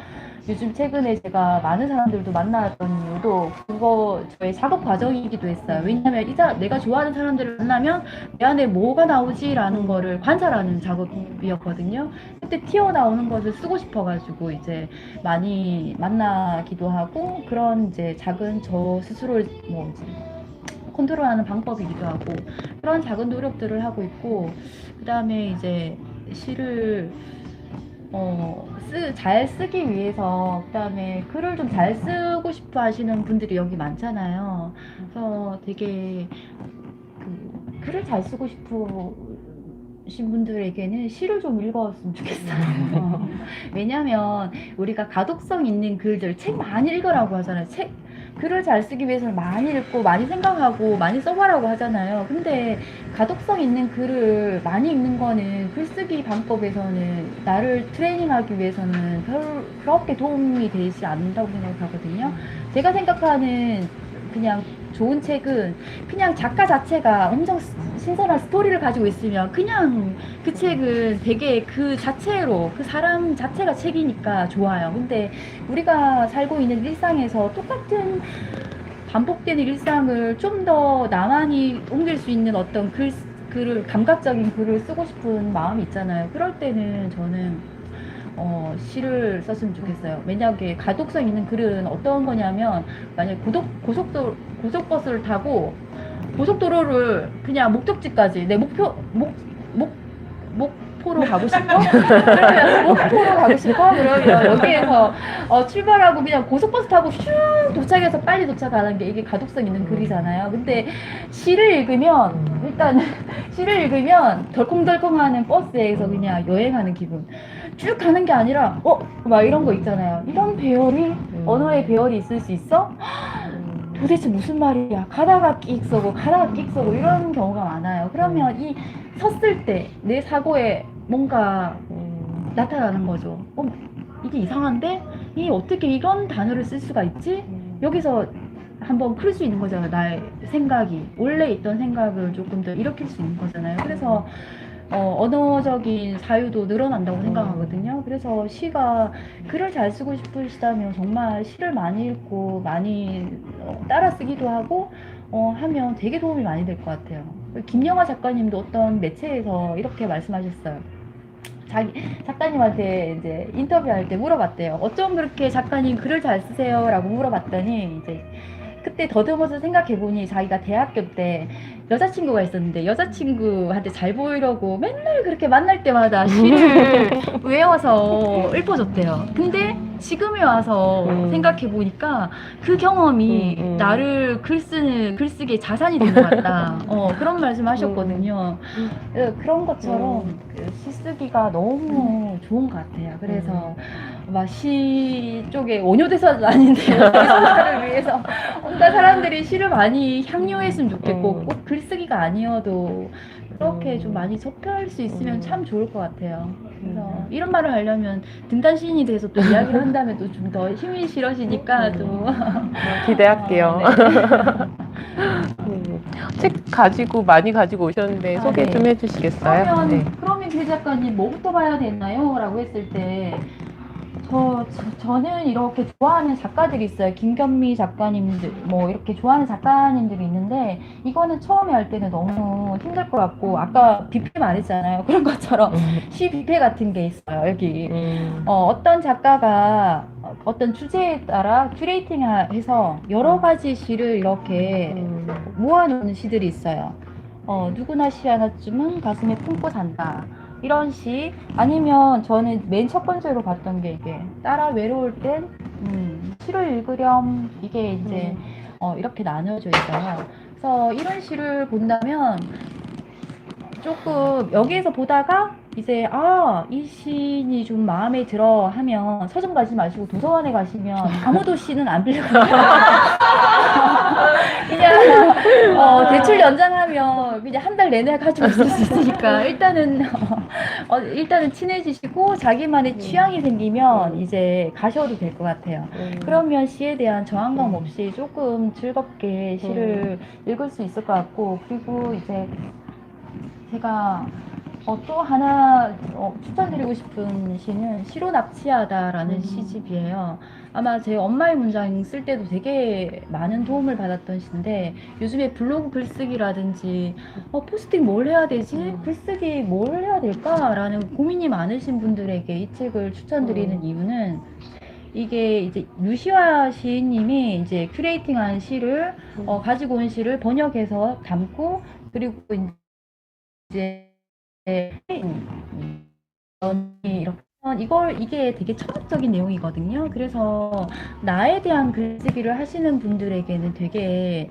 요즘 최근에 제가 많은 사람들도 만났던 이유도 그거 저의 작업 과정이기도 했어요. 왜냐면 내가 좋아하는 사람들을 만나면 내 안에 뭐가 나오지라는 거를 관찰하는 작업이었거든요. 그때 튀어나오는 것을 쓰고 싶어가지고 이제 많이 만나기도 하고 그런 이제 작은 저 스스로를 컨트롤하는 방법이기도 하고 그런 작은 노력들을 하고 있고 그 다음에 이제 시를 잘 쓰기 위해서 그다음에 글을 좀 잘 쓰고 싶어 하시는 분들이 여기 많잖아요. 그래서 되게 글을 잘 쓰고 싶으신 분들에게는 시를 좀 읽었으면 좋겠어요. 왜냐면 우리가 가독성 있는 글들 책 많이 읽으라고 하잖아요. 글을 잘 쓰기 위해서는 많이 읽고 많이 생각하고 많이 써보라고 하잖아요. 근데 가독성 있는 글을 많이 읽는 거는 글쓰기 방법에서는 나를 트레이닝하기 위해서는 그렇게 도움이 되지 않는다고 생각하거든요. 제가 생각하는 그냥 좋은 책은 그냥 작가 자체가 엄청 신선한 스토리를 가지고 있으면 그냥 그 책은 되게 그 자체로 그 사람 자체가 책이니까 좋아요. 근데 우리가 살고 있는 일상에서 똑같은 반복되는 일상을 좀 더 나만이 옮길 수 있는 어떤 글을 감각적인 글을 쓰고 싶은 마음이 있잖아요. 그럴 때는 저는 시를 썼으면 좋겠어요. 왜냐하면 가독성 있는 글은 어떤 거냐면 만약에 고속버스를 타고 고속도로를 그냥 목적지까지 내 목포로 가고 싶어? 그러면 목포로 가고 싶어? 그러면 여기에서 출발하고 그냥 고속버스 타고 슝 도착해서 빨리 도착하는 게 이게 가독성 있는 글이잖아요. 근데 시를 읽으면 일단 시를 읽으면 덜컹덜컹하는 버스에서 그냥 여행하는 기분. 쭉 가는 게 아니라 막 이런 거 있잖아요. 이런 배열이 언어의 배열이 있을 수 있어? 도대체 무슨 말이야? 가다가 끽 써고 가다가 끽 써고 이런 경우가 많아요. 그러면 이 섰을 때 내 사고에 뭔가 나타나는 거죠. 이게 이상한데? 이 어떻게 이런 단어를 쓸 수가 있지? 여기서 한번 풀 수 있는 거잖아요. 나의 생각이 원래 있던 생각을 조금 더 일으킬 수 있는 거잖아요. 그래서 언어적인 자유도 늘어난다고 생각하거든요. 그래서 시가 글을 잘 쓰고 싶으시다면 정말 시를 많이 읽고 많이 따라 쓰기도 하고 하면 되게 도움이 많이 될 것 같아요. 김영하 작가님도 어떤 매체에서 이렇게 말씀하셨어요. 작가님한테 이제 인터뷰할 때 물어봤대요. 어쩜 그렇게 작가님 글을 잘 쓰세요? 라고 물어봤더니 이제 그때 더듬어서 생각해보니 자기가 대학교 때 여자친구가 있었는데 여자친구한테 잘 보이려고 맨날 그렇게 만날 때마다 시를 외워서 읊어줬대요. 근데 지금에 와서 생각해보니까 그 경험이 나를 글쓰기에 자산이 된 것 같다. 그런 말씀 하셨거든요. 그런 것처럼 시 쓰기가 너무 좋은 것 같아요. 그래서 막 시 쪽에 원효대사도 아닌데 대사를 위해서 뭔가 사람들이 시를 많이 향유했으면 좋겠고 꼭 글쓰기가 아니어도 그렇게 좀 많이 접할 수 있으면 참 좋을 것 같아요. 그래서 이런 말을 하려면 등단 시인이 돼서 또 이야기를 한다면 또 좀 더 힘이 실어지니까 또 기대할게요. 네. 책 많이 가지고 오셨는데 소개 네. 좀 해주시겠어요? 그러면 길 작가님 뭐부터 봐야 되나요? 라고 했을 때 저는 이렇게 좋아하는 작가들이 있어요. 김견미 작가님들, 뭐 이렇게 좋아하는 작가님들이 있는데 이거는 처음에 할 때는 너무 힘들 것 같고 아까 뷔페 말했잖아요. 그런 것처럼 시 뷔페 같은 게 있어요. 여기 어떤 작가가 어떤 주제에 따라 큐레이팅해서 여러 가지 시를 이렇게 모아놓은 시들이 있어요. 누구나 시 하나쯤은 가슴에 품고 산다. 이런 시 아니면 저는 맨 첫 번째로 봤던 게 이게 따라 외로울 땐 시를 읽으렴 이게 이제 이렇게 나눠져 있어요. 그래서 이런 시를 본다면 조금 여기에서 보다가 이제 이 시인이 좀 마음에 들어 하면 서점 가지 마시고 도서관에 가시면 아무도 시는 안 빌려가요. 그냥 대출 연장하면 그냥 한 달 내내 가지고 있을 수 있으니까 일단은 친해지시고 자기만의 취향이 생기면 이제 가셔도 될 것 같아요. 그러면 시에 대한 저항감 없이 조금 즐겁게 시를 읽을 수 있을 것 같고 그리고 이제 제가 또 하나 추천드리고 싶은 시는 시로 납치하다라는 시집이에요. 아마 제 엄마의 문장 쓸 때도 되게 많은 도움을 받았던 시인데 요즘에 블로그 글쓰기라든지 포스팅 뭘 해야 되지? 글쓰기 뭘 해야 될까라는 고민이 많으신 분들에게 이 책을 추천드리는 이유는 이게 이제 유시화 시인님이 이제 큐레이팅한 시를 가지고 온 시를 번역해서 담고 그리고 이제 이게 되게 철학적인 내용이거든요. 그래서 나에 대한 글쓰기를 하시는 분들에게는 되게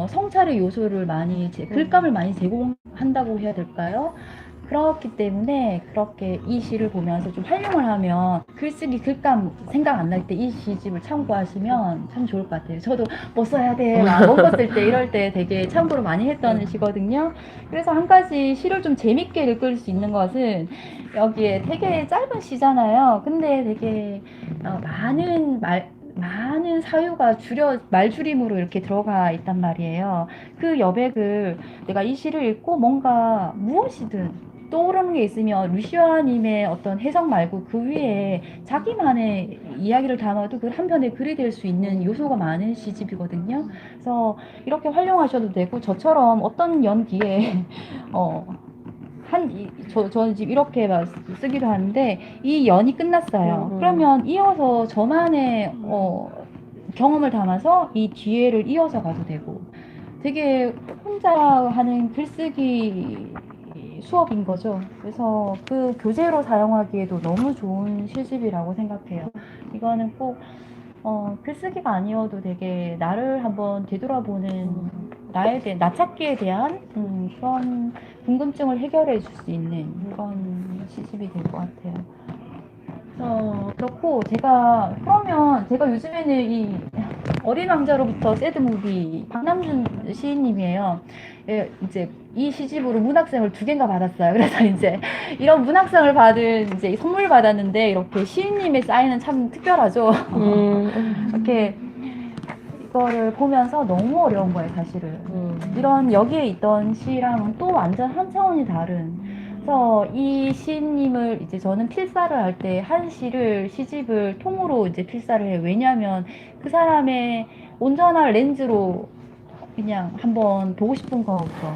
성찰의 요소를 많이 글감을 많이 제공한다고 해야 될까요? 그렇기 때문에 그렇게 이 시를 보면서 좀 활용을 하면 글쓰기 글감 생각 안 날 때 이 시집을 참고하시면 참 좋을 것 같아요. 저도 뭐 써야 돼, 막 못 썼을 때 이럴 때 되게 참고를 많이 했던 시거든요. 그래서 한 가지 시를 좀 재밌게 읽을 수 있는 것은 여기에 되게 짧은 시잖아요. 근데 되게 많은 사유가 말줄임으로 이렇게 들어가 있단 말이에요. 그 여백을 내가 이 시를 읽고 뭔가 무엇이든 떠오르는 게 있으면 루시아님의 어떤 해석 말고 그 위에 자기만의 이야기를 담아도 그 한 편의 글이 될 수 있는 요소가 많은 시집이거든요. 그래서 이렇게 활용하셔도 되고 저처럼 어떤 연 뒤에 저는 지금 이렇게 막 쓰기도 하는데 이 연이 끝났어요. 그러면 이어서 저만의 경험을 담아서 이 뒤에를 이어서 가도 되고 되게 혼자 하는 글쓰기 수업인 거죠. 그래서 그 교재로 사용하기에도 너무 좋은 시집이라고 생각해요. 이거는 꼭 글쓰기가 아니어도 되게 나를 한번 되돌아보는 나 찾기에 대한 그런 궁금증을 해결해 줄 수 있는 그런 시집이 될 것 같아요. 그렇고 그러면 제가 요즘에는 이 어린 왕자로부터 새드무비 박남준 시인님이에요. 예, 이제 이 시집으로 문학상을 2개인가 받았어요. 그래서 이제 이런 문학상을 받은 이제 선물 받았는데 이렇게 시인님의 사인은 참 특별하죠. 이렇게 이거를 보면서 너무 어려운 거예요, 사실은. 이런 여기에 있던 시랑은 또 완전 한 차원이 다른. 그래서 이 시인님을 이제 저는 필사를 할 때 한 시집을 통으로 이제 필사를 해요. 왜냐하면 그 사람의 온전한 렌즈로 그냥 한번 보고 싶은 거부터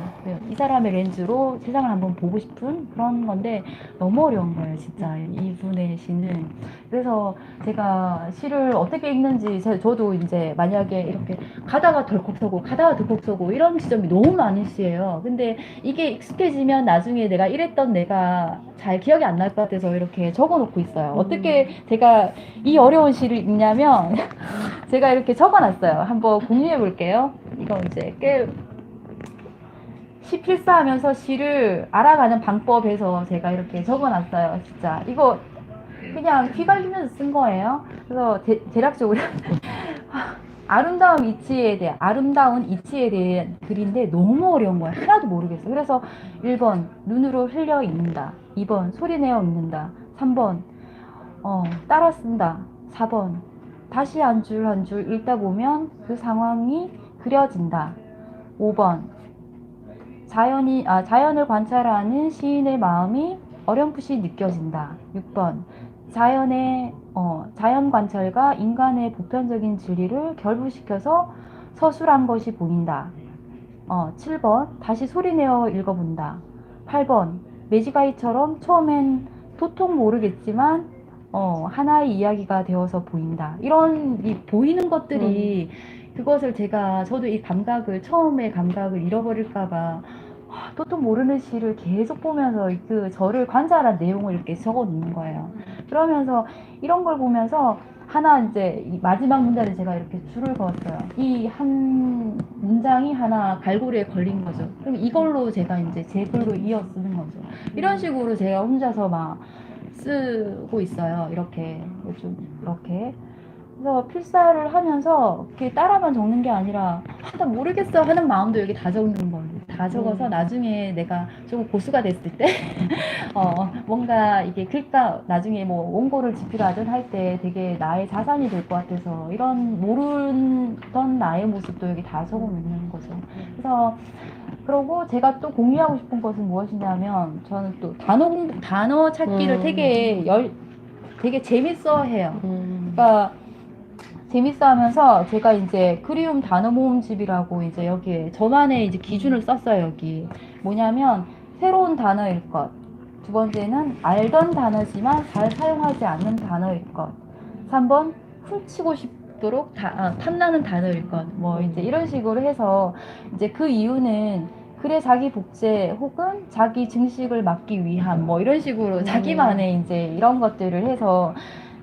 이 사람의 렌즈로 세상을 한번 보고 싶은 그런 건데 너무 어려운 거예요, 진짜 이분의 시는. 그래서 제가 시를 어떻게 읽는지 저도 이제 만약에 이렇게 가다가 덜컥 서고 이런 지점이 너무 많은 시예요. 근데 이게 익숙해지면 나중에 내가 잘 기억이 안 날 것 같아서 이렇게 적어 놓고 있어요. 어떻게 제가 이 어려운 시를 읽냐면 제가 이렇게 적어 놨어요. 한번 공유해 볼게요. 이거 이제 시 필사하면서 시를 알아가는 방법에서 제가 이렇게 적어 놨어요. 진짜 이거 그냥 휘갈리면서 쓴 거예요. 그래서 대략적으로 아름다운 이치에 대한 글인데 너무 어려운 거예요. 하나도 모르겠어요. 그래서 1번 눈으로 흘려 읽는다. 2번 소리내어 읽는다. 3번 따라 쓴다. 4번 다시 한 줄 한 줄 읽다 보면 그 상황이 그려진다. 5번 자연을 관찰하는 시인의 마음이 어렴풋이 느껴진다. 6번 자연 관찰과 인간의 보편적인 진리를 결부시켜서 서술한 것이 보인다. 7번 다시 소리내어 읽어본다. 8번 매지가이처럼 처음엔 도통 모르겠지만 하나의 이야기가 되어서 보인다. 이런 보이는 것들이 그것을 저도 이 처음에 감각을 잃어버릴까봐 도통 모르는 시를 계속 보면서 저를 관찰한 내용을 이렇게 적어 놓는 거예요. 그러면서 이런 걸 보면서 이제 이 마지막 문장을 제가 이렇게 줄을 그었어요. 이 한 문장이 하나 갈고리에 걸린 거죠. 그럼 이걸로 제가 이제 제 글로 이어 쓰는 거죠. 이런 식으로 제가 혼자서 막 쓰고 있어요. 이렇게. 그래서 필사를 하면서 이렇게 따라만 적는 게 아니라 나 모르겠어 하는 마음도 여기 다 적는 거예요. 다 적어서 나중에 내가 좀 고수가 됐을 때 뭔가 이게 나중에 뭐 원고를 집필하든 할 때 되게 나의 자산이 될 것 같아서 이런 모르던 나의 모습도 여기 다 적어 놓는 거죠. 그래서 그러고 제가 또 공유하고 싶은 것은 무엇이냐면 저는 또 단어 찾기를 되게 재밌어 해요. 그러니까 재밌어 하면서 제가 이제 그리움 단어 모음집이라고 이제 여기에 저만의 이제 기준을 썼어요. 여기 뭐냐면 새로운 단어일 것, 2번째는 알던 단어지만 잘 사용하지 않는 단어일 것, 3번 훔치고 싶도록 탐나는 단어일 것, 뭐 이제 이런 식으로 해서 이제 그 이유는 글의 자기 복제 혹은 자기 증식을 막기 위함 뭐 이런 식으로 자기만의 이제 이런 것들을 해서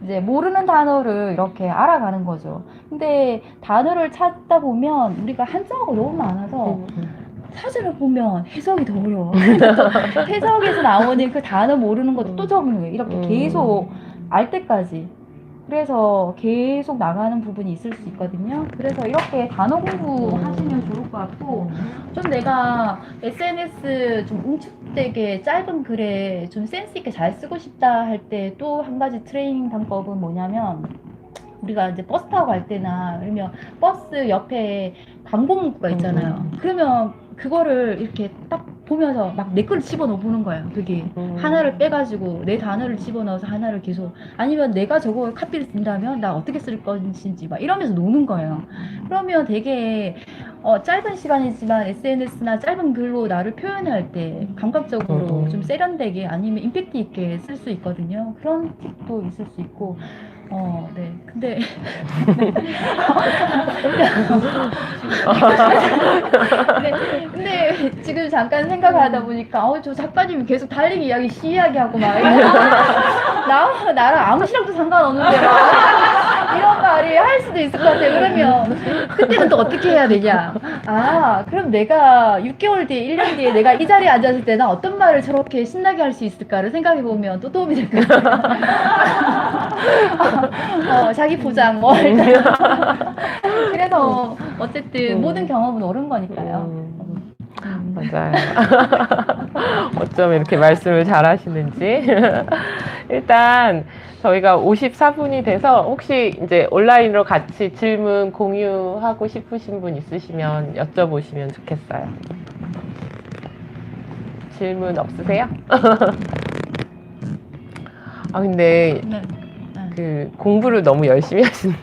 이제 모르는 단어를 이렇게 알아가는 거죠. 근데 단어를 찾다 보면 우리가 한자어가 너무 많아서 사전을 보면 해석이 더 어려워. 또 해석에서 나오는 그 단어 모르는 것도 또 적는 거예요. 이렇게 계속 알 때까지. 그래서 계속 나가는 부분이 있을 수 있거든요. 그래서 이렇게 단어 공부하시면 좋을 것 같고, 좀 내가 SNS 좀 응축되게 짧은 글에 좀 센스 있게 잘 쓰고 싶다 할 때 또 한 가지 트레이닝 방법은 뭐냐면, 우리가 이제 버스 타고 갈 때나 아니면 버스 옆에 광고 문구가 있잖아요. 그러면 그거를 이렇게 딱 보면서 막 내 거를 집어넣어 보는 거예요. 그게 하나를 빼가지고 내 단어를 집어넣어서 하나를 계속, 아니면 내가 저거 카피를 쓴다면 나 어떻게 쓸 것인지 막 이러면서 노는 거예요. 그러면 되게 짧은 시간이지만 SNS나 짧은 글로 나를 표현할 때 감각적으로 좀 세련되게 아니면 임팩트 있게 쓸 수 있거든요. 그런 팁도 있을 수 있고. 네. 근데 근데 지금 잠깐 생각하다 보니까 저 작가님이 계속 달리기 이야기 시이야기하고 막 나랑 아무 시랑도 상관없는데 막 이런 말이 할 수도 있을 것 같아요. 그러면 그때는 또 어떻게 해야 되냐? 그럼 내가 6개월 뒤에 1년 뒤에 내가 이 자리에 앉았을 때 나 어떤 말을 저렇게 신나게 할 수 있을까를 생각해 보면 또 도움이 될 것 같아요. 자기 포장 뭐 일단. 그래서 어쨌든 모든 경험은 옳은 거니까요. 맞아요. 어쩜 이렇게 말씀을 잘 하시는지. 일단 저희가 54분이 돼서 혹시 이제 온라인으로 같이 질문 공유하고 싶으신 분 있으시면 여쭤보시면 좋겠어요. 질문 없으세요? 근데 네. 그 공부를 너무 열심히 하시네요.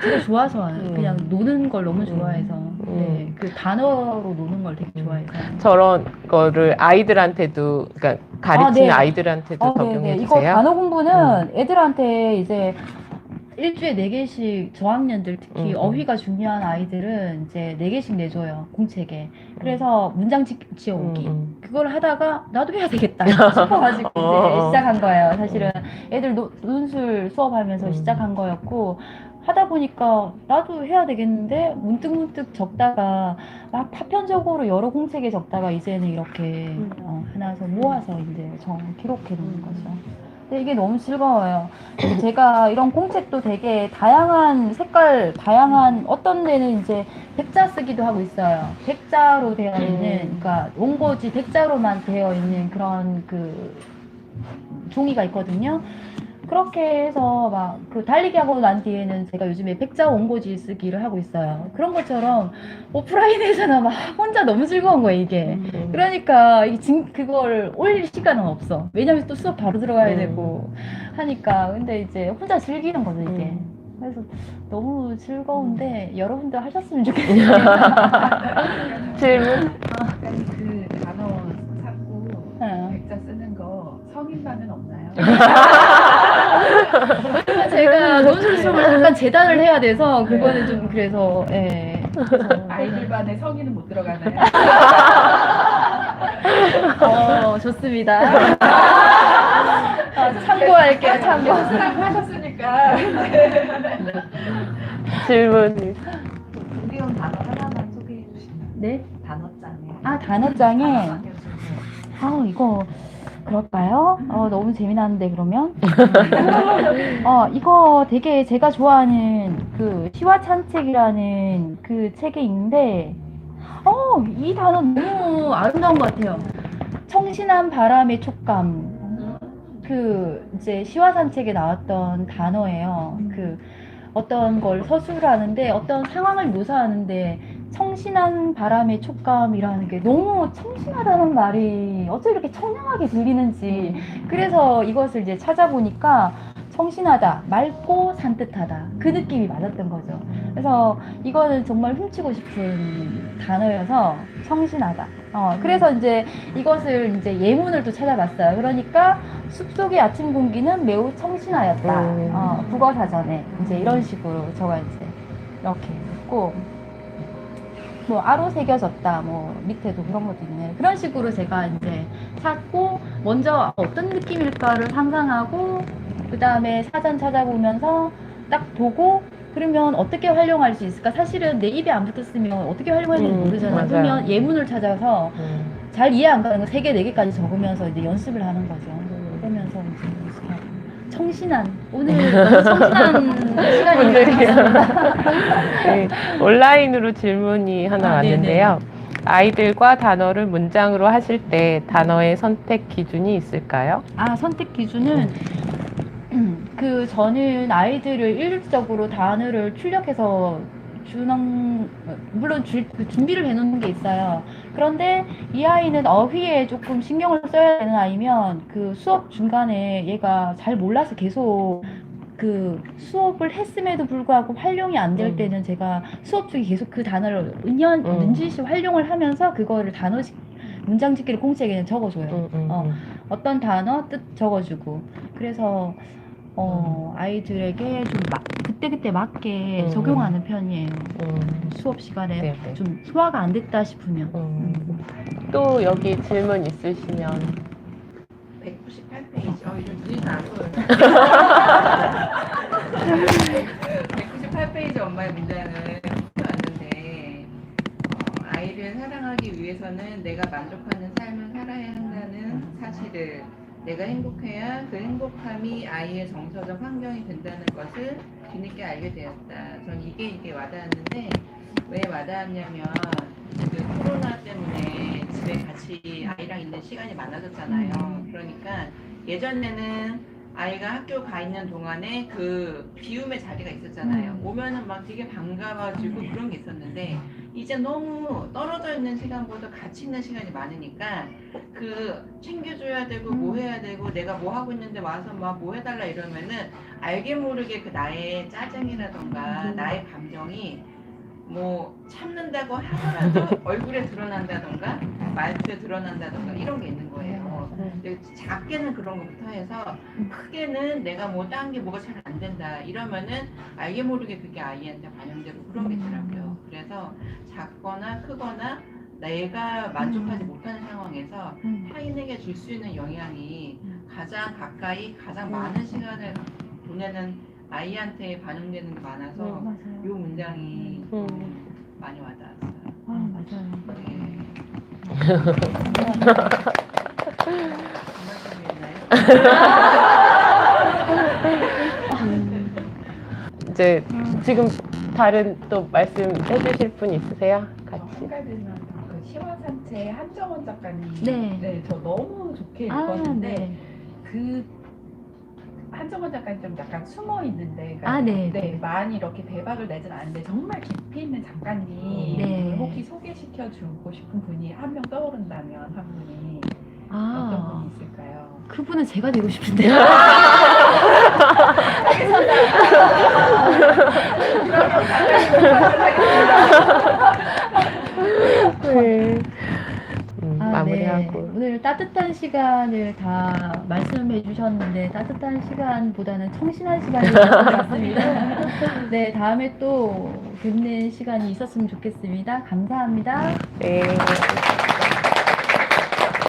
제가 좋아서 그냥 노는 걸 너무 좋아해서 네, 그 단어로 노는 걸 되게 좋아해서 저런 거를 아이들한테도, 그러니까 가르치는 네. 아이들한테도 네네. 적용해 이거 주세요. 단어 공부는 애들한테 이제 일주일에 4개씩 저학년들 특히 어휘가 중요한 아이들은 이제 4개씩 내줘요. 공책에. 그래서 문장 지어오기. 그걸 하다가 나도 해야 되겠다 싶어가지고 이제 시작한 거예요. 사실은 애들 논술 수업하면서 시작한 거였고, 하다 보니까 나도 해야 되겠는데 문득문득 적다가 막 파편적으로 여러 공책에 적다가 이제는 이렇게 하나서 모아서 이제 기록해 놓는 거죠. 근데 이게 너무 즐거워요. 제가 이런 공책도 되게 다양한 색깔, 다양한 어떤 데는 이제 백자 쓰기도 하고 있어요. 백자로 되어 있는, 그러니까 원고지 백자로만 되어 있는 그런 그 종이가 있거든요. 그렇게 해서 막 그 달리기 하고 난 뒤에는 제가 요즘에 백자 원고지 쓰기를 하고 있어요. 그런 것처럼 오프라인에서는 막 혼자 너무 즐거운 거예요, 이게. 그러니까 그걸 올릴 시간은 없어. 왜냐면 또 수업 바로 들어가야 되고 하니까. 근데 이제 혼자 즐기는 거죠, 이게. 그래서 너무 즐거운데 여러분들 하셨으면 좋겠어요. 질문? 그 단어 찾고 백자 쓰는 거 성인반은 없나요? 제가 논술 수업을 약간 재단을 해야 돼서 그거는 좀 그래서 예. 아이들 반에 성인은 못 들어가나요? 좋습니다. 참고할게요. 참고. 수랑 하셨으니까. 질문. 어려운 단어 하나만 소개해 주시면. 네? 단어장에. 단어장에. 이거 그럴까요? 너무 재미나는데 그러면. 이거 되게 제가 좋아하는 그 시와찬책이라는 그 책이 있는데, 이 단어 너무 아름다운 것 같아요. 청신한 바람의 촉감. 그 이제 시와산책에 나왔던 단어예요. 그 어떤 걸 서술을 하는데 어떤 상황을 묘사하는데 청신한 바람의 촉감이라는 게 너무 청신하다는 말이 어쩜 이렇게 청량하게 들리는지, 그래서 이것을 이제 찾아보니까 청신하다, 맑고 산뜻하다, 그 느낌이 맞았던 거죠. 그래서 이거는 정말 훔치고 싶은 단어여서 청신하다. 그래서 이제 이것을 이제 예문을 또 찾아봤어요. 그러니까 숲속의 아침 공기는 매우 청신하였다. 국어사전에 이제 이런 식으로 저가 이제 이렇게 있고, 뭐 아로 새겨졌다, 뭐 밑에도 그런 것도 있네. 그런 식으로 제가 이제 찾고 먼저 어떤 느낌일까를 상상하고, 그 다음에 사전 찾아보면서 딱 보고 그러면 어떻게 활용할 수 있을까? 사실은 내 입에 안 붙었으면 어떻게 활용해야 되는지 모르잖아요. 맞아요. 그러면 예문을 찾아서 잘 이해 안 가는 거 3개, 4개까지 적으면서 이제 연습을 하는 거죠. 그러면서 이제 연습하고. 청신한, 오늘 너무 청신한 시간이 분들이요. 되었습니다. 네, 온라인으로 질문이 하나 아, 네네. 왔는데요. 아이들과 단어를 문장으로 하실 때 단어의 선택 기준이 있을까요? 아, 선택 기준은 저는 아이들을 일률적으로 단어를 출력해서 물론 준비를 해놓는 게 있어요. 그런데 이 아이는 어휘에 조금 신경을 써야 되는 아이면 그 수업 중간에 얘가 잘 몰라서 계속 그 수업을 했음에도 불구하고 활용이 안 될 때는 제가 수업 중에 계속 그 단어를 눈짓이 활용을 하면서 그거를 문장 짓기를 공책에 그냥 적어줘요. 어떤 단어 뜻 적어주고 그래서 아이들에게 좀 그때그때 맞게 적용하는 편이에요. 수업 시간에 네, 네. 좀 소화가 안 됐다 싶으면. 또 여기 질문 있으시면 198페이지. 이거 눈이 다 안 보여요. 198페이지 엄마의 문장을 왔는데 아이를 사랑하기 위해서는 내가 만족하는 삶을 살아야 한다는 사실을 내가 행복해야 그 행복함이 아이의 정서적 환경이 된다는 것을 뒤늦게 알게 되었다. 전 이게 와닿았는데 왜 와닿았냐면 그 코로나 때문에 집에 같이 아이랑 있는 시간이 많아졌잖아요. 그러니까 예전에는 아이가 학교 가 있는 동안에 그 비움의 자리가 있었잖아요. 오면은 막 되게 반가워지고 그런 게 있었는데 이제 너무 떨어져 있는 시간보다 같이 있는 시간이 많으니까 그 챙겨줘야 되고 뭐 해야 되고 내가 뭐 하고 있는데 와서 막 뭐 해달라 이러면은 알게 모르게 그 나의 짜증이라던가 나의 감정이 뭐 참는다고 하더라도 얼굴에 드러난다던가 말투에 드러난다던가 이런 게 있는 거예요. 근데 작게는 그런 것부터 해서 크게는 내가 뭐 딴 게 뭐가 잘 안 된다 이러면은 알게 모르게 그게 아이한테 반영되고 그런 게 있더라고요. 그래서 작거나 크거나 내가 만족하지 못하는 상황에서 타인에게 줄 수 있는 영향이 가장 가까이 가장 많은 시간을 보내는 아이한테 반영되는 게 많아서 맞아요. 이 문장이 많이 와닿았어요. 아, 맞아요. 이제 지금 다른 또 말씀해 주실 분 있으세요? 같이. 한 가지는 그 시화산체 한정원 작가님 네. 저 너무 좋게 아, 읽었는데 네. 그 한정원 작가님 좀 약간 숨어 있는데 아, 네. 많이 이렇게 대박을 내진 않는데 정말 깊이 있는 작가님 네. 혹시 소개시켜 주고 싶은 분이 한 명 떠오른다면 한 분이 어떤 아, 분이 있을까요? 그분은 제가 되고 싶은데요. 네. 아, 마무리하고. 네. 오늘 따뜻한 시간을 다 말씀해 주셨는데 따뜻한 시간보다는 청신한 시간이 될 것 같습니다. 네, 다음에 또 뵙는 시간이 있었으면 좋겠습니다. 감사합니다. 네.